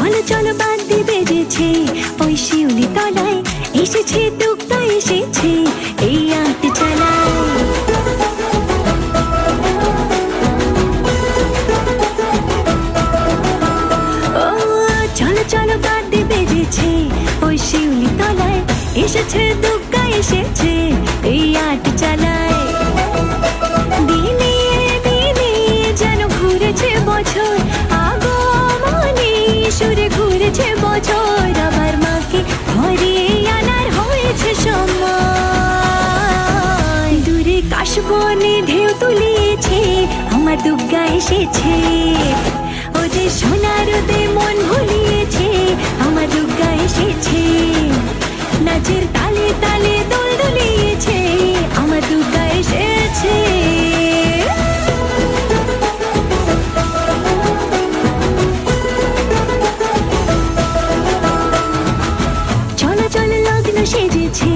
চলো চলো বাদ্যি বেজেছে, ওই শিউলি তলায় এসেছে দুগ্গা এসেছে, এই আট চালায়। ও চলো চলো বাদ্যি বেজেছে, ওই শিউলি তলায় এসেছে দুগ্গা এসেছে, এই আট চালায়। দিনে দিনে যেন ঘুরেছে বছর, আগমনে সুরে ঘুরেছে বছর, আমার মাকে ঘরে আনার হয়েছে সময়। দূরে কাশবনে ঢেউ তুলিয়েছে, আমার দুগ্গা এসেছে, ও যে সোনার রোদে মন ভুলিয়েছে, আমার দুগ্গা এসেছে। নাচের তালে তালে দোল দুলিয়েছে, আমার দুগ্গা এসেছে। চলো চলো লগ্ন সেজেছে,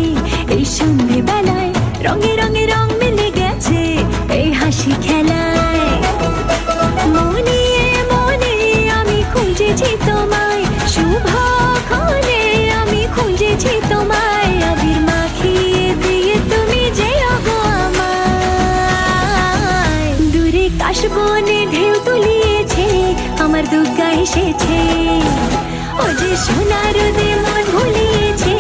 এই সন্ধ্যে বেলায় রঙে রঙে রং মিলে গেছে, এই হাসি খেলায়। মনে মনে আমি খুঁজেছি তোমায়, শুভক্ষণে আমি খুঁজেছি তোমায়, আবির মাখিয়ে দিয়ে তুমি যেও গো আমায়। দূরে কাশবনে ঢেউ তুলিয়েছে, আমার দুগ্গা এসেছে, ও যে সোনার রোদে মন ভুলিয়েছে,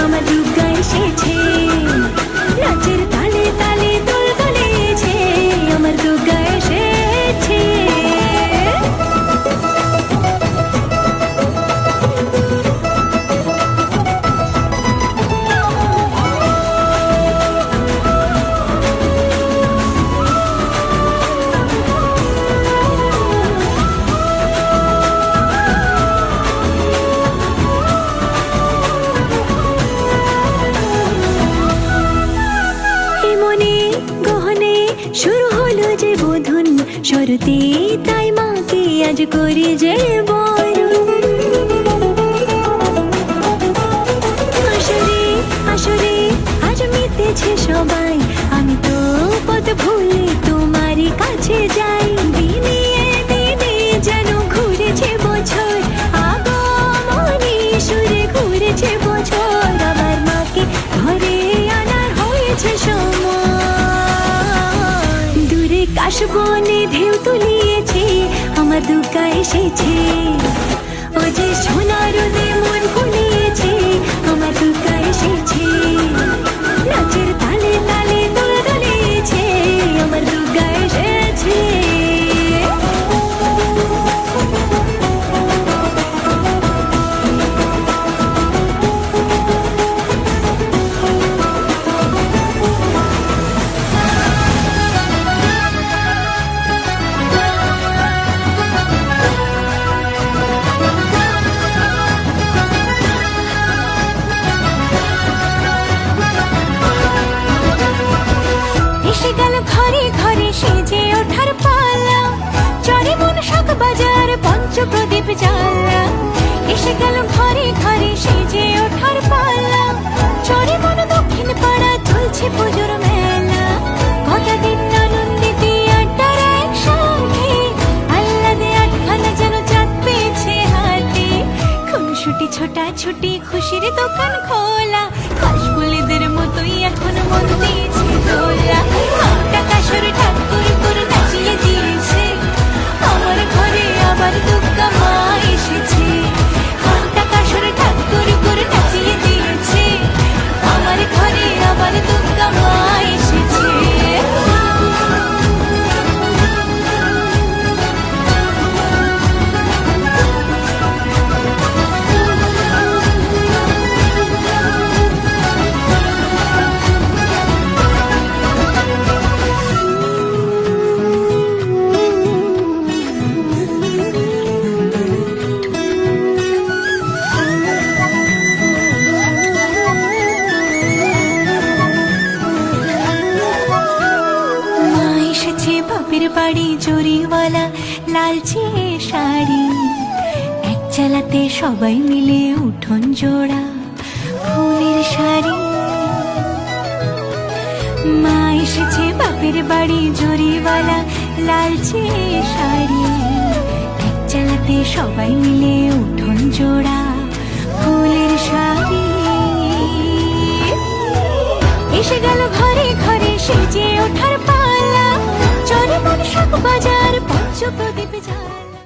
আমার দুগ্গা এসেছে। নাচের তালে তালে দোল দুলিয়েছে, আমার দুগ্গা এসেছে। শুরু হলো যে বোধন শরতে, তাই মাকে আজ করি যে বরণ। আসরে আসরে আজ মেতেছে সবাই, আমি তো পথ ভুলে তোমারই কাছে যাই। দিনে দিনে যেন ঘুরেছে বছর, আগমনে সুরে ঘুরেছে বছর, আমার মাকে ঘরে আনার হয়েছে সময়। কাশবনে ঢেউ তুলিয়েছে, আমার দুগ্গা এসেছে, ও যে সোনার রোদে মন ভুলিয়েছে, আমার দুগ্গা এসেছে। নাচের তালে তালে দোল দুলিয়েছে, আমার দুগ্গা এসেছে। ঘরে ঘরে সেজে ওঠার পালা, চরে মন শাক বাজার পঞ্চপ্রদীপ জ্বালা। এসে গেল ঘরে ঘরে সেজে ওঠার পালা, চরে মন দক্ষিণ পাড়া চলছে পুজোর মেলা। গোটা দিন আনন্দিতে আড্ডার একসাথে, আহ্লাদে আটখানা যেন চাঁদ পেয়েছে হাতে। খুনসুটি ছোটা ছুটি খুশির দোকান খোলা, কাশফুলিদের মতোই এখন মন দিয়েছে দোলা। কাশর ঠাকুর করে নাচিয়ে দিয়েছে, আমার ঘরে আবার দুগ্গা মা এসেছে। ঘন্টা কাশর ঠাকুর করে নাচিয়ে দিয়েছে, আমার ঘরে আবার দুগ্গা মা এসেছে। বাড়ি জরিওয়ালা লালচে শাড়ি, এক চালাতে সবাই মিলে উঠোন জোড়া ফুলের শাড়ি। মা এসেছে বাপের বাড়ি জরিওয়ালা লালচে শাড়ি, এক চালাতে সবাই মিলে উঠোন জোড়া ফুলের শাড়ি। এসে গেল ঘরে ঘরে সেজে ওঠার পালা, চরে মন শাক বাজার পঞ্চ প্রদীপ জ্বালা।